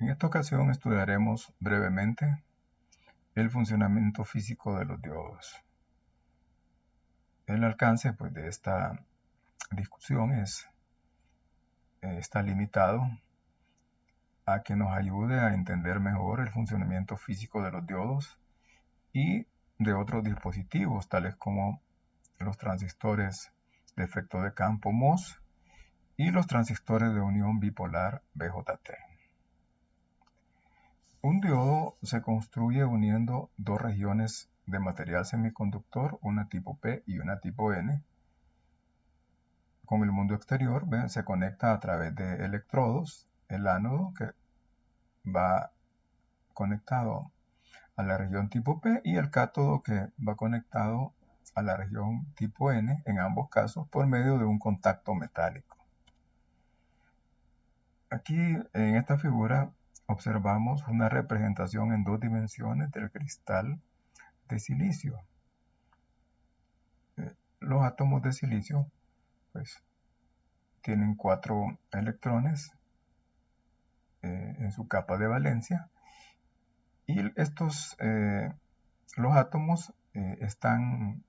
En esta ocasión estudiaremos brevemente el funcionamiento físico de los diodos. El alcance de esta discusión está limitado a que nos ayude a entender mejor el funcionamiento físico de los diodos y de otros dispositivos, tales como los transistores de efecto de campo MOS y los transistores de unión bipolar BJT. Un diodo se construye uniendo dos regiones de material semiconductor, una tipo P y una tipo N. Con el mundo exterior se conecta a través de electrodos, el ánodo que va conectado a la región tipo P y el cátodo que va conectado a la región tipo N, en ambos casos por medio de un contacto metálico. Aquí en esta figura observamos una representación en dos dimensiones del cristal de silicio. Los átomos de silicio tienen 4 electrones en su capa de valencia y los átomos están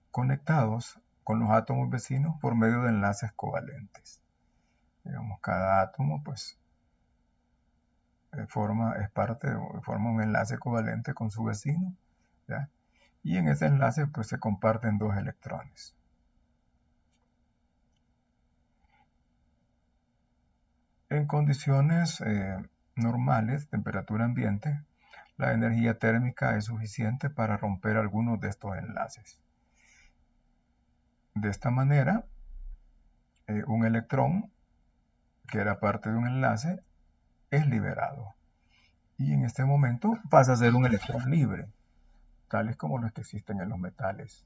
conectados con los átomos vecinos por medio de enlaces covalentes. Digamos, cada átomo forma un enlace covalente con su vecino, ¿ya? Y en ese enlace se comparten 2 electrones. En condiciones normales, temperatura ambiente, la energía térmica es suficiente para romper algunos de estos enlaces. De esta manera, un electrón, que era parte de un enlace, es liberado. Y en este momento pasa a ser un electrón libre, tales como los que existen en los metales.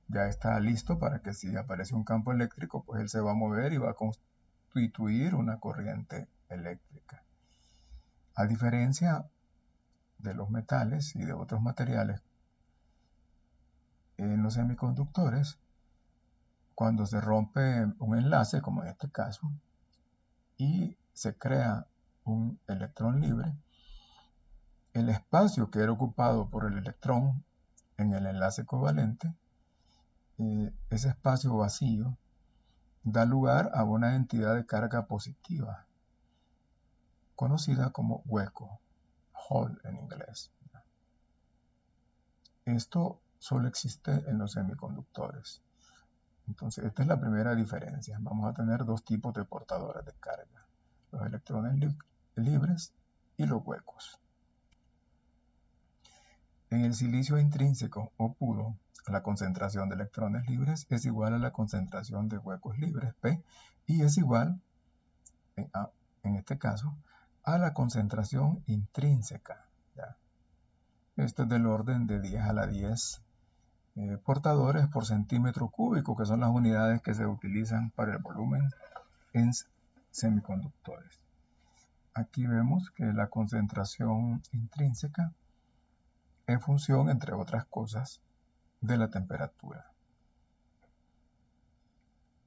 Ya está listo para que si aparece un campo eléctrico, él se va a mover y va a constituir una corriente eléctrica. A diferencia de los metales y de otros materiales, en los semiconductores, cuando se rompe un enlace, como en este caso, y se crea un electrón libre, el espacio que era ocupado por el electrón en el enlace covalente, ese espacio vacío da lugar a una entidad de carga positiva, conocida como hueco, hole en inglés. Esto solo existe en los semiconductores. Entonces, esta es la primera diferencia. Vamos a tener dos tipos de portadores de carga: los electrones libres y los huecos. En el silicio intrínseco o puro, la concentración de electrones libres es igual a la concentración de huecos libres, P, y es igual, en este caso, a la concentración intrínseca. ¿Ya? Esto es del orden de 10 a la 10 portadores por centímetro cúbico, que son las unidades que se utilizan para el volumen en semiconductores. Aquí vemos que la concentración intrínseca es función, entre otras cosas, de la temperatura.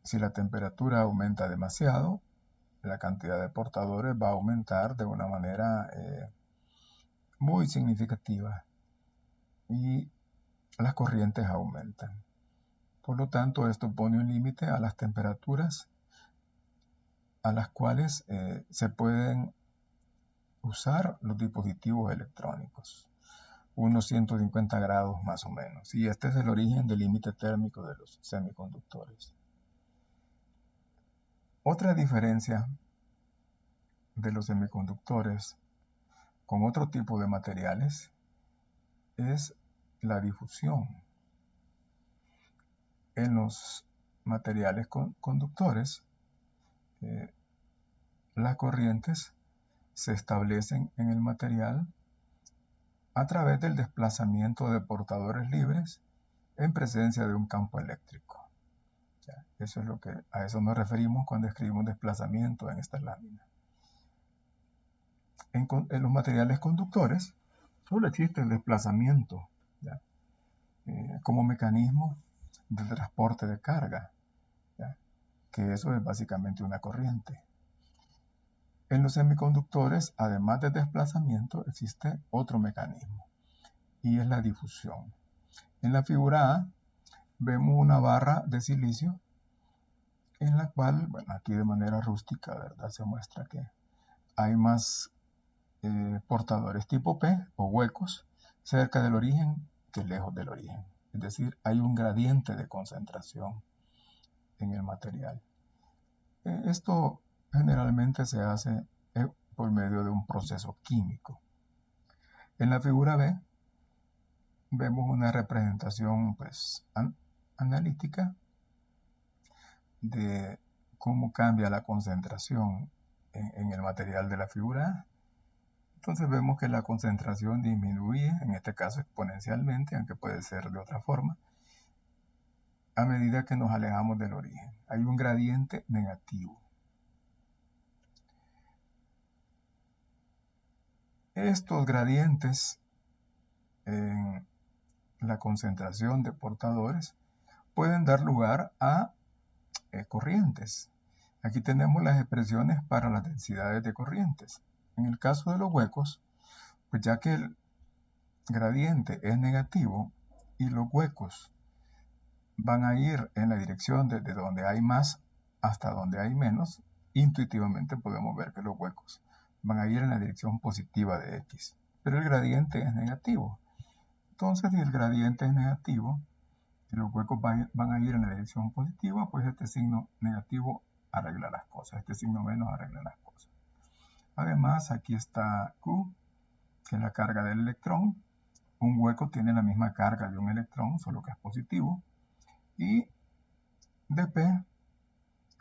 Si la temperatura aumenta demasiado, la cantidad de portadores va a aumentar de una manera muy significativa y las corrientes aumentan. Por lo tanto, esto pone un límite a las temperaturas a las cuales se pueden usar los dispositivos electrónicos, unos 150 grados más o menos, y este es el origen del límite térmico de los semiconductores. Otra diferencia de los semiconductores con otro tipo de materiales es la difusión. En los materiales conductores, las corrientes se establecen en el material a través del desplazamiento de portadores libres en presencia de un campo eléctrico. Eso es a eso nos referimos cuando escribimos desplazamiento en esta lámina. En los materiales conductores solo existe el desplazamiento como mecanismo de transporte de carga, que eso es básicamente una corriente. En los semiconductores, además de desplazamiento, existe otro mecanismo, y es la difusión. En la figura A vemos una barra de silicio en la cual, bueno, aquí de manera rústica, ¿verdad? Se muestra que hay más portadores tipo P o huecos cerca del origen que lejos del origen. Es decir, hay un gradiente de concentración en el material. Esto generalmente se hace por medio de un proceso químico. En la figura B vemos una representación pues, analítica de cómo cambia la concentración en el material de la figura A. Entonces vemos que la concentración disminuye, en este caso exponencialmente, aunque puede ser de otra forma, a medida que nos alejamos del origen. Hay un gradiente negativo. Estos gradientes en la concentración de portadores pueden dar lugar a corrientes. Aquí tenemos las expresiones para las densidades de corrientes. En el caso de los huecos, pues ya que el gradiente es negativo y los huecos van a ir en la dirección desde donde hay más hasta donde hay menos, intuitivamente podemos ver que los huecos van a ir en la dirección positiva de X. Pero el gradiente es negativo. Entonces, si el gradiente es negativo y los huecos van a ir en la dirección positiva, pues este signo negativo arregla las cosas, este signo menos arregla las cosas. Además, aquí está Q, que es la carga del electrón. Un hueco tiene la misma carga de un electrón, solo que es positivo. Y dP,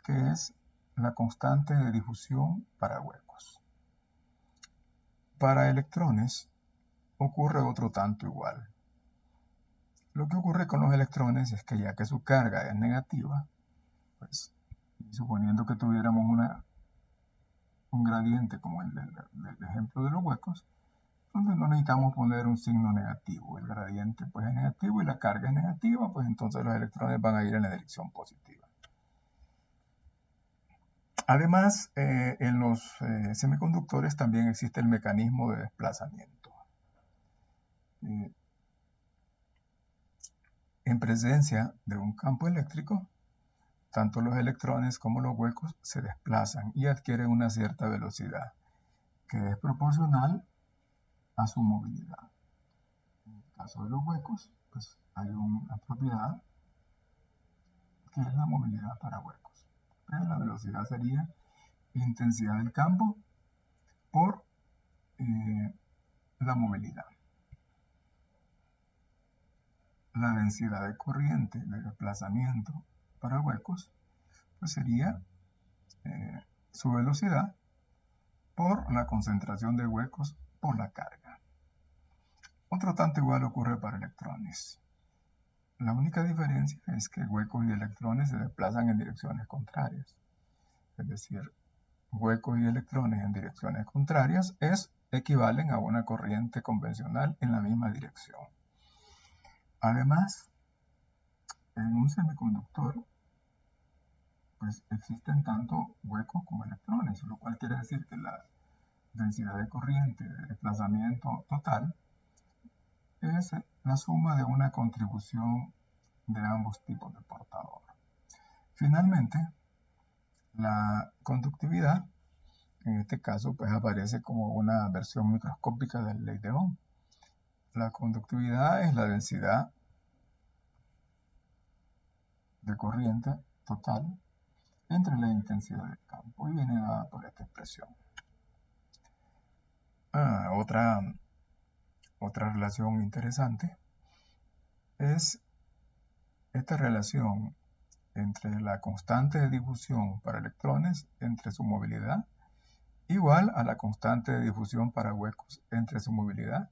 que es la constante de difusión para huecos. Para electrones ocurre otro tanto igual. Lo que ocurre con los electrones es que ya que su carga es negativa, pues suponiendo que tuviéramos un gradiente como el del ejemplo de los huecos, entonces no necesitamos poner un signo negativo. El gradiente pues es negativo y la carga es negativa, pues entonces los electrones van a ir en la dirección positiva. Además, en los semiconductores también existe el mecanismo de desplazamiento. En presencia de un campo eléctrico, tanto los electrones como los huecos se desplazan y adquieren una cierta velocidad, que es proporcional a su movilidad. En el caso de los huecos, pues hay una propiedad que es la movilidad para huecos. La velocidad sería intensidad del campo por la movilidad. La densidad de corriente de desplazamiento para huecos pues sería su velocidad por la concentración de huecos por la carga. Otro tanto igual ocurre para electrones. La única diferencia es que huecos y electrones se desplazan en direcciones contrarias. Es decir, huecos y electrones en direcciones contrarias equivalen a una corriente convencional en la misma dirección. Además, en un semiconductor pues existen tanto huecos como electrones, lo cual quiere decir que la densidad de corriente de desplazamiento total es la suma de una contribución de ambos tipos de portador. Finalmente, la conductividad, en este caso, pues aparece como una versión microscópica de la ley de Ohm. La conductividad es la densidad de corriente total entre la intensidad del campo y viene dada por esta expresión. Otra relación interesante es esta relación entre la constante de difusión para electrones entre su movilidad igual a la constante de difusión para huecos entre su movilidad,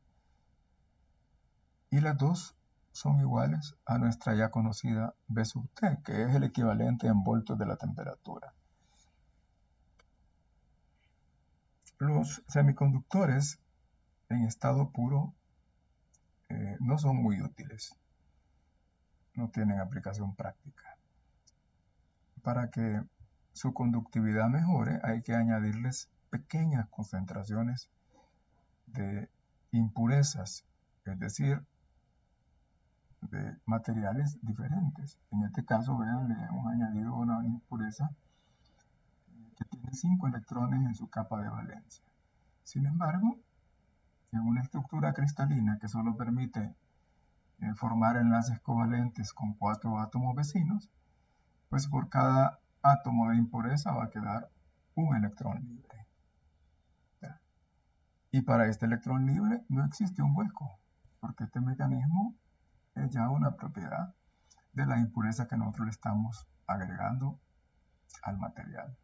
y las dos son iguales a nuestra ya conocida V sub T, que es el equivalente en voltios de la temperatura. Los semiconductores en estado puro no son muy útiles, no tienen aplicación práctica. Para que su conductividad mejore hay que añadirles pequeñas concentraciones de impurezas, es decir, de materiales diferentes. En este caso, vean, le hemos añadido una impureza que tiene 5 electrones en su capa de valencia. Sin embargo, en una estructura cristalina que solo permite formar enlaces covalentes con 4 átomos vecinos, pues por cada átomo de impureza va a quedar un electrón libre. Y para este electrón libre no existe un hueco, porque este mecanismo es ya una propiedad de la impureza que nosotros le estamos agregando al material.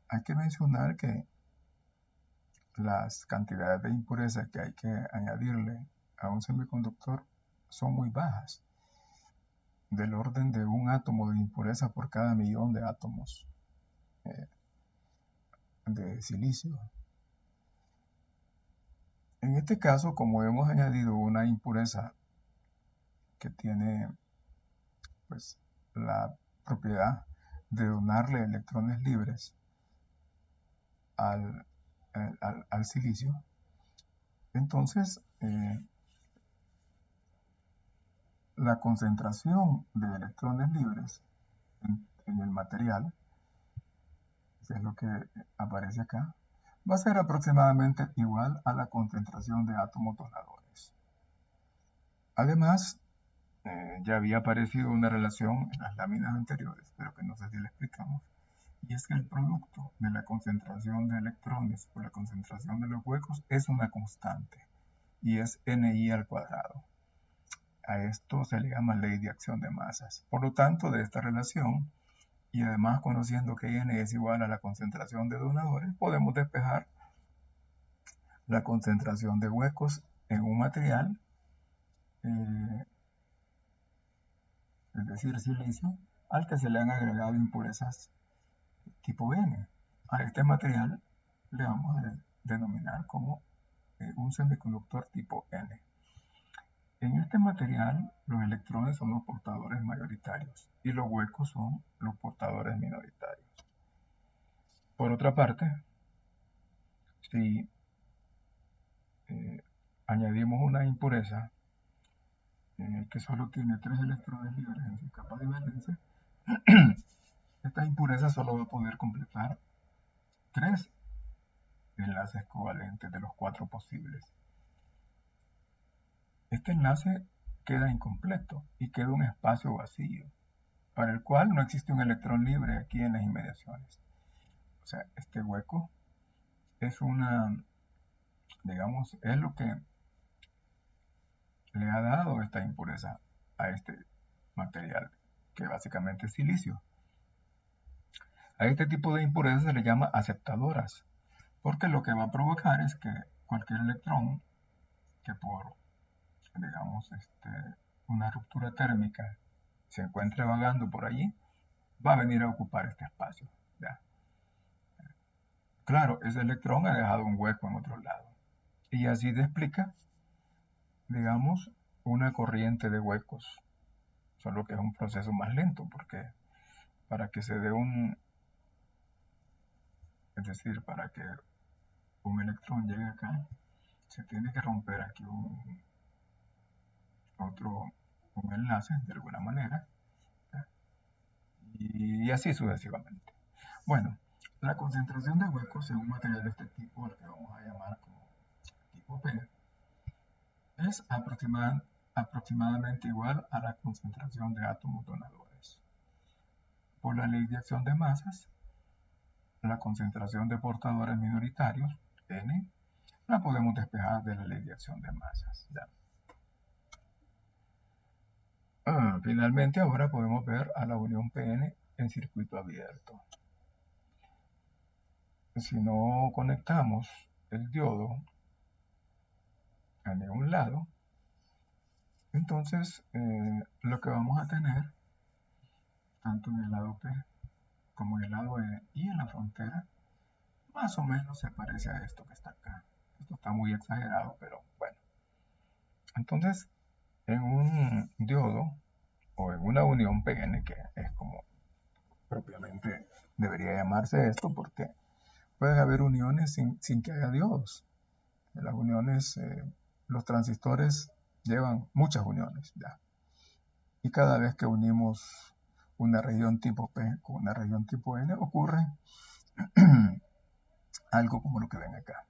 Hay que mencionar que las cantidades de impureza que hay que añadirle a un semiconductor son muy bajas, del orden de un átomo de impureza por cada millón de átomos de silicio. En este caso, como hemos añadido una impureza que tiene pues la propiedad de donarle electrones libres al silicio, entonces la concentración de electrones libres en el material, que es lo que aparece acá, va a ser aproximadamente igual a la concentración de átomos donadores. Además, ya había aparecido una relación en las láminas anteriores, pero que no sé si la explicamos, y es que el producto de la concentración de electrones por la concentración de los huecos es una constante, y es Ni al cuadrado. A esto se le llama ley de acción de masas. Por lo tanto, de esta relación, y además conociendo que N es igual a la concentración de donadores, podemos despejar la concentración de huecos en un material, es decir, silicio, al que se le han agregado impurezas tipo N. A este material le vamos a denominar como un semiconductor tipo N. En este material, los electrones son los portadores mayoritarios y los huecos son los portadores minoritarios. Por otra parte, si añadimos una impureza que solo tiene 3 electrones libres en su capa de valencia, esta impureza solo va a poder completar 3 enlaces covalentes de los 4 posibles. Este enlace queda incompleto y queda un espacio vacío, para el cual no existe un electrón libre aquí en las inmediaciones. O sea, este hueco es digamos, es lo que le ha dado esta impureza a este material, que básicamente es silicio. A este tipo de impurezas se le llama aceptadoras, porque lo que va a provocar es que cualquier electrón que por, digamos, una ruptura térmica se encuentre vagando por allí, va a venir a ocupar este espacio. ¿Ya? Claro, ese electrón ha dejado un hueco en otro lado. Y así te explica, digamos, una corriente de huecos. Solo que es un proceso más lento, porque para que se dé es decir, para que un electrón llegue acá, se tiene que romper aquí un enlace de alguna manera, y así sucesivamente. Bueno, la concentración de huecos en un material de este tipo, al que vamos a llamar como tipo P, es aproximadamente igual a la concentración de átomos donadores. Por la ley de acción de masas, la concentración de portadores minoritarios, N, la podemos despejar de la ley de acción de masas. ¿Ya? Finalmente, ahora podemos ver a la unión PN en circuito abierto. Si no conectamos el diodo a ningún lado, entonces lo que vamos a tener, tanto en el lado P como en el lado N y en la frontera, más o menos se parece a esto que está acá. Esto está muy exagerado, pero bueno. Entonces, en un diodo o en una unión PN, que es como propiamente debería llamarse esto, porque pueden haber uniones sin que haya diodos. Las uniones, los transistores llevan muchas uniones ya. Y cada vez que unimos una región tipo P con una región tipo N, ocurre algo como lo que ven acá.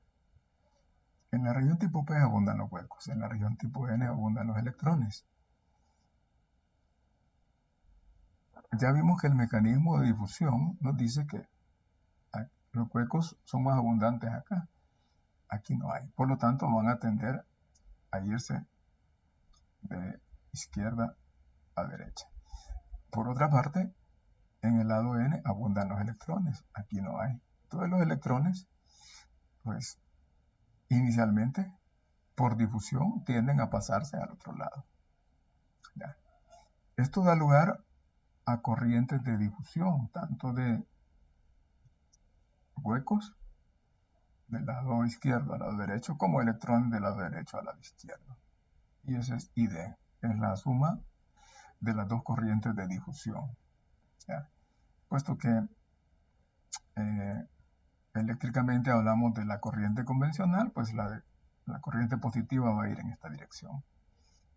En la región tipo P abundan los huecos, en la región tipo N abundan los electrones. Ya vimos que el mecanismo de difusión nos dice que los huecos son más abundantes acá. Aquí no hay. Por lo tanto, van a tender a irse de izquierda a derecha. Por otra parte, en el lado N abundan los electrones. Aquí no hay. Todos los electrones, pues, inicialmente, por difusión, tienden a pasarse al otro lado. ¿Ya? Esto da lugar a corrientes de difusión, tanto de huecos del lado izquierdo al lado derecho, como electrones del lado derecho al lado izquierdo. Y ese es ID, es la suma de las dos corrientes de difusión. ¿Ya? Puesto que eléctricamente hablamos de la corriente convencional, pues la corriente positiva va a ir en esta dirección.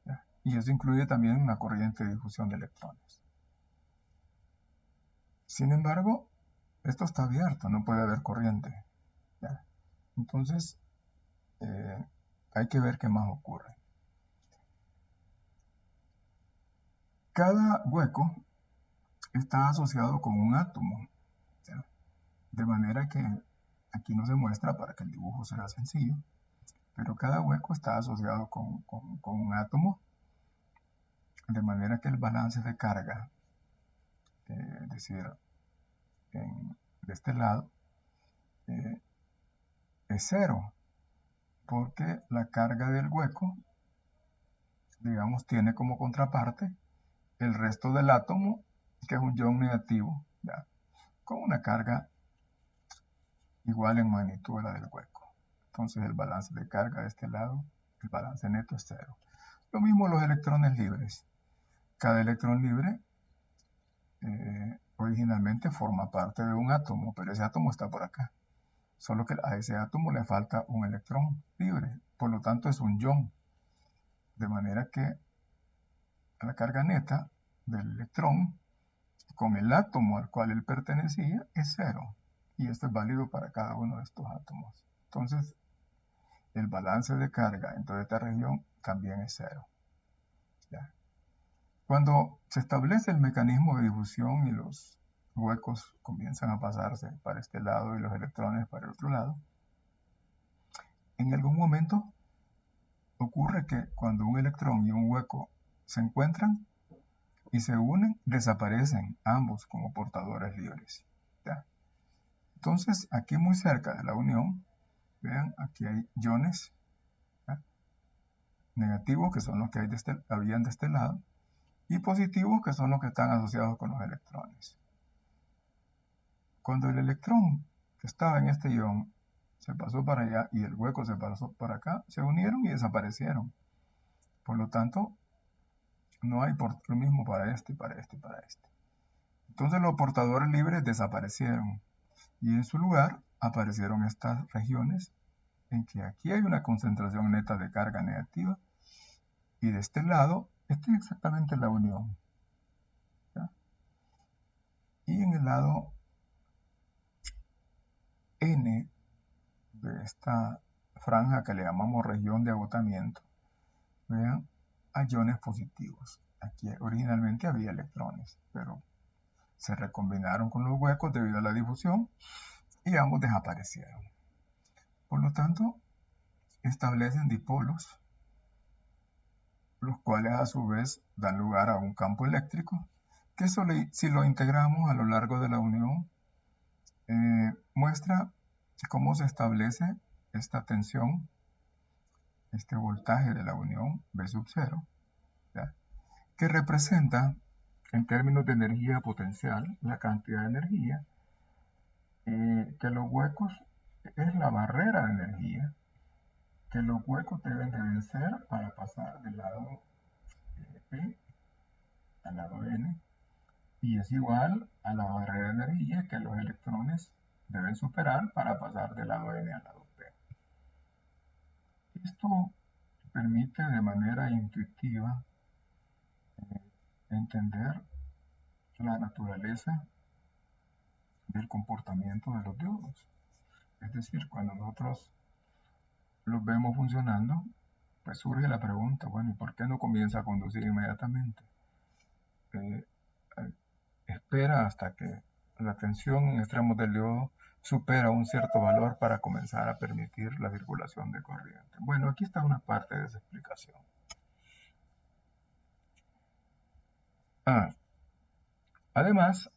¿Ya? Y eso incluye también una corriente de difusión de electrones. Sin embargo, esto está abierto, no puede haber corriente. ¿Ya? Entonces, hay que ver qué más ocurre. Cada hueco está asociado con un átomo, ¿ya? De manera que aquí no se muestra para que el dibujo sea sencillo, pero cada hueco está asociado con un átomo, de manera que el balance de carga, es decir, de este lado, es cero, porque la carga del hueco, digamos, tiene como contraparte el resto del átomo, que es un ion negativo, ¿ya? Con una carga igual en magnitud a la del hueco. Entonces el balance de carga de este lado, el balance neto es cero. Lo mismo los electrones libres. Cada electrón libre originalmente forma parte de un átomo, pero ese átomo está por acá. Solo que a ese átomo le falta un electrón libre, por lo tanto es un ion. De manera que la carga neta del electrón con el átomo al cual él pertenecía es cero. Y esto es válido para cada uno de estos átomos. Entonces, el balance de carga en toda esta región también es cero. ¿Ya? Cuando se establece el mecanismo de difusión y los huecos comienzan a pasarse para este lado y los electrones para el otro lado, en algún momento ocurre que cuando un electrón y un hueco se encuentran y se unen, desaparecen ambos como portadores libres. ¿Ya? Entonces, aquí muy cerca de la unión, vean, aquí hay iones, ¿ya? Negativos, que son los que habían de este lado, y positivos, que son los que están asociados con los electrones. Cuando el electrón que estaba en este ion se pasó para allá y el hueco se pasó para acá, se unieron y desaparecieron. Por lo tanto, no hay lo mismo para este, para este y para este. Entonces los portadores libres desaparecieron y en su lugar aparecieron estas regiones en que aquí hay una concentración neta de carga negativa y de este lado, esta es exactamente la unión. ¿Ya? Y en el lado N de esta franja que le llamamos región de agotamiento, vean, hay iones positivos. Aquí originalmente había electrones, pero se recombinaron con los huecos debido a la difusión y ambos desaparecieron. Por lo tanto, establecen dipolos, los cuales a su vez dan lugar a un campo eléctrico, que si lo integramos a lo largo de la unión, muestra cómo se establece esta tensión, este voltaje de la unión V sub 0, ¿ya? Que representa, en términos de energía potencial, la cantidad de energía que los huecos es la barrera de energía que los huecos deben de vencer para pasar del lado P al lado N, y es igual a la barrera de energía que los electrones deben superar para pasar del lado N al lado P. Esto permite de manera intuitiva entender la naturaleza del comportamiento de los diodos. Es decir, cuando nosotros los vemos funcionando, pues surge la pregunta, bueno, ¿y por qué no comienza a conducir inmediatamente? Espera hasta que la tensión en extremos del diodo supera un cierto valor para comenzar a permitir la circulación de corriente. Bueno, aquí está una parte de esa explicación. Además,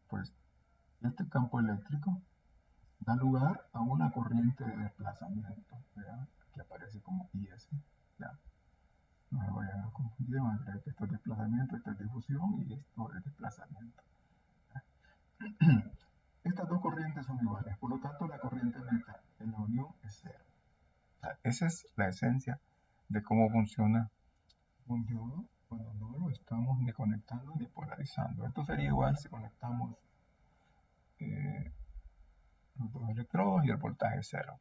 pues este campo eléctrico da lugar a una corriente de desplazamiento, ¿verdad? Que aparece como IS. ¿Ya? No se vayan a confundir, van a creer que esto es desplazamiento, esto es difusión y esto es desplazamiento. Estas dos corrientes son iguales, por lo tanto la corriente neta en la unión es cero. O sea, esa es la esencia de cómo funciona un diodo cuando no lo estamos ni conectando ni polarizando. Esto sería igual si conectamos los dos electrodos y el voltaje es cero.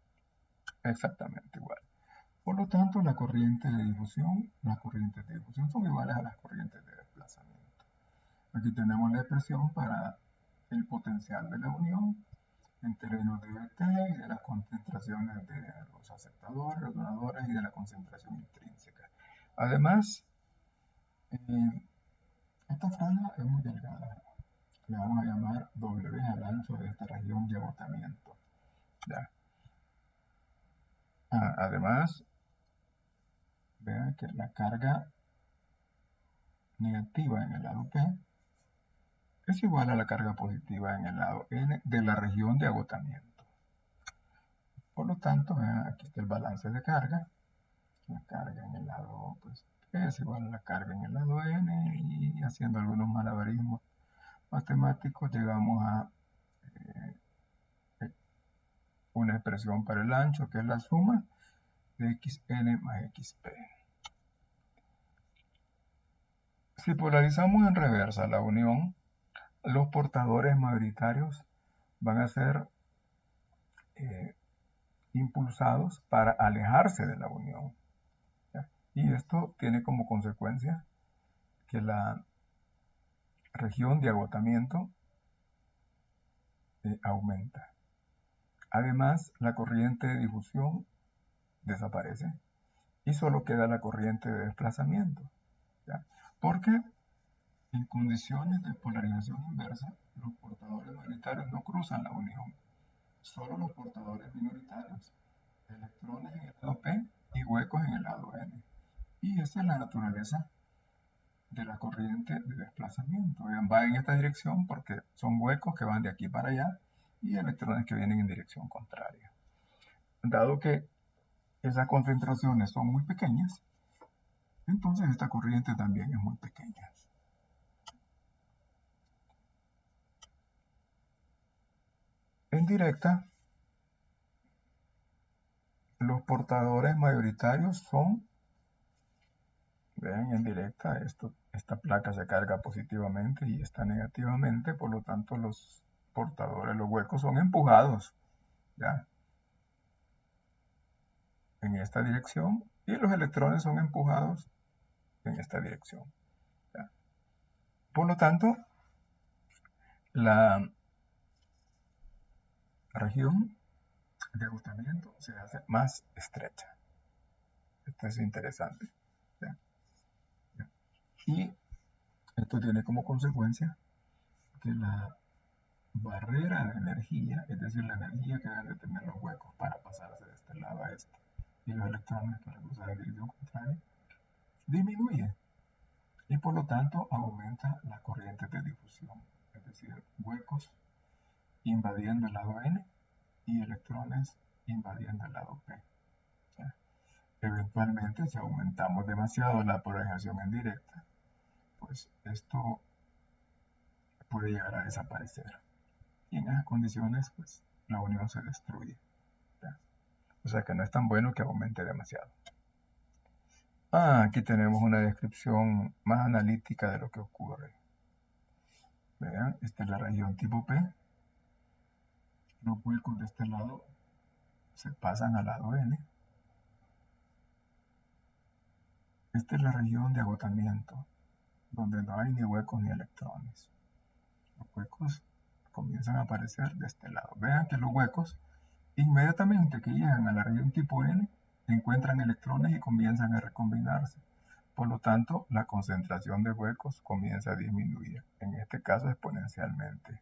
Exactamente igual. Por lo tanto, las corrientes de difusión son iguales a las corrientes de desplazamiento. Aquí tenemos la expresión para el potencial de la unión en términos de VT y de las concentraciones de los aceptadores, los donadores y de la concentración intrínseca. Además, esta franja es muy delgada. Le vamos a llamar W al ancho de esta región de agotamiento. ¿Ya? Además, vean que la carga negativa en el lado P es igual a la carga positiva en el lado N de la región de agotamiento. Por lo tanto, vean, aquí está el balance de carga. La carga en el lado pues, P es igual a la carga en el lado N, y haciendo algunos malabarismos matemáticos llegamos a una expresión para el ancho que es la suma de xn más xp. Si polarizamos en reversa la unión, los portadores mayoritarios van a ser impulsados para alejarse de la unión. ¿Ya? Y esto tiene como consecuencia que la región de agotamiento aumenta. Además, la corriente de difusión desaparece y solo queda la corriente de desplazamiento. ¿Ya? Porque en condiciones de polarización inversa, los portadores mayoritarios no cruzan la unión. Solo los portadores minoritarios, electrones en el lado P y huecos en el lado N. Y esa es la naturaleza de la corriente de desplazamiento. Va en esta dirección porque son huecos que van de aquí para allá y electrones que vienen en dirección contraria. Dado que esas concentraciones son muy pequeñas, entonces esta corriente también es muy pequeña. En directa, los portadores mayoritarios son, vean en directa, esta placa se carga positivamente y esta negativamente, por lo tanto los portadores, los huecos son empujados, ¿ya? En esta dirección y los electrones son empujados en esta dirección. ¿Ya? Por lo tanto, la región de agotamiento se hace más estrecha. Esto es interesante. ¿Ya? ¿Ya? Y esto tiene como consecuencia que la barrera de energía, es decir, la energía que deben de tener los huecos para pasarse de este lado a este, y los electrones para cruzar en dirección contraria, disminuye. Y por lo tanto aumenta las corrientes de difusión, es decir, huecos invadiendo el lado N y electrones invadiendo el lado P. ¿Ya? Eventualmente, si aumentamos demasiado la polarización en directa, pues esto puede llegar a desaparecer. Y en esas condiciones, pues la unión se destruye. ¿Ya? O sea que no es tan bueno que aumente demasiado. Aquí tenemos una descripción más analítica de lo que ocurre. Vean, esta es la región tipo P. Los huecos de este lado se pasan al lado N. Esta es la región de agotamiento, donde no hay ni huecos ni electrones. Los huecos comienzan a aparecer de este lado. Vean que los huecos, inmediatamente que llegan a la región tipo N, encuentran electrones y comienzan a recombinarse. Por lo tanto, la concentración de huecos comienza a disminuir, en este caso exponencialmente,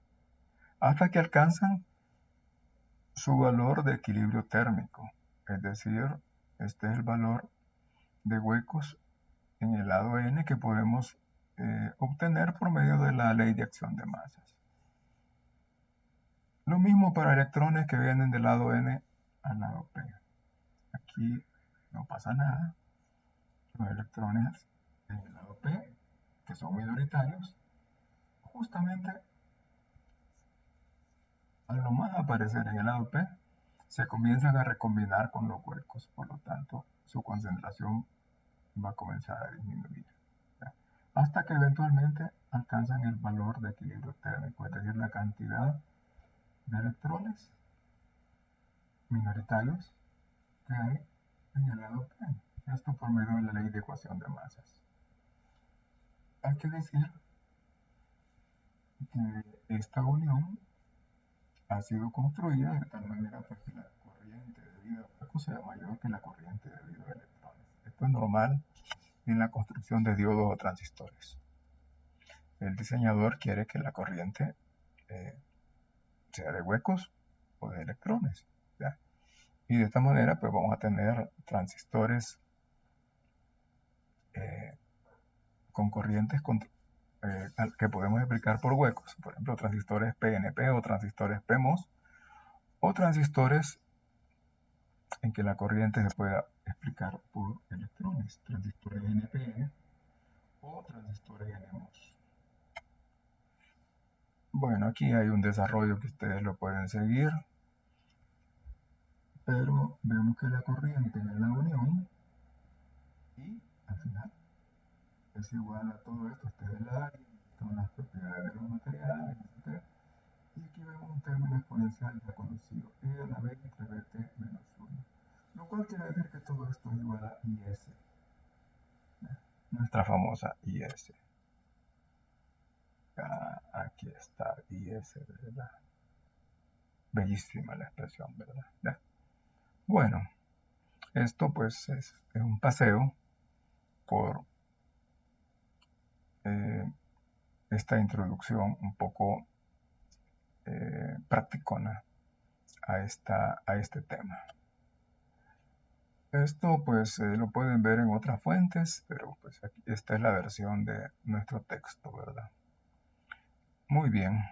hasta que alcanzan su valor de equilibrio térmico, es decir, este es el valor de huecos en el lado N que podemos obtener por medio de la ley de acción de masas. Lo mismo para electrones que vienen del lado N al lado P. Aquí no pasa nada. Los electrones en el lado P, que son minoritarios, justamente al nomás aparecer en el lado P, se comienzan a recombinar con los huecos. Por lo tanto, su concentración va a comenzar a disminuir, ¿ya? Hasta que eventualmente alcanzan el valor de equilibrio térmico, es decir, la cantidad de electrones minoritarios que hay en el lado P. Esto por medio de la ley de ecuación de masas. Hay que decir que esta unión ha sido construida de tal manera que la corriente debido a huecos sea mayor que la corriente debido a electrones. Esto es normal en la construcción de diodos o transistores. El diseñador quiere que la corriente sea de huecos o de electrones, ¿ya? Y de esta manera pues vamos a tener transistores con corrientes que podemos explicar por huecos, por ejemplo transistores PNP o transistores PMOS, o transistores en que la corriente se pueda explicar por electrones, transistores NPN o transistores NMOS. Bueno, aquí hay un desarrollo que ustedes lo pueden seguir, pero vemos que la corriente en la unión y al final es igual a todo esto. Ustedes la son las propiedades de los materiales, etc. Y aquí vemos un término exponencial ya conocido, E a la B entre BT menos 1. Lo cual quiere decir que todo esto es igual a IS. Nuestra famosa IS. Aquí está IS, ¿verdad? Bellísima la expresión, ¿verdad? ¿Ya? Bueno, esto pues es un paseo por esta introducción un poco practicona a este tema. Esto pues lo pueden ver en otras fuentes, pero pues aquí esta es la versión de nuestro texto, ¿verdad? Muy bien.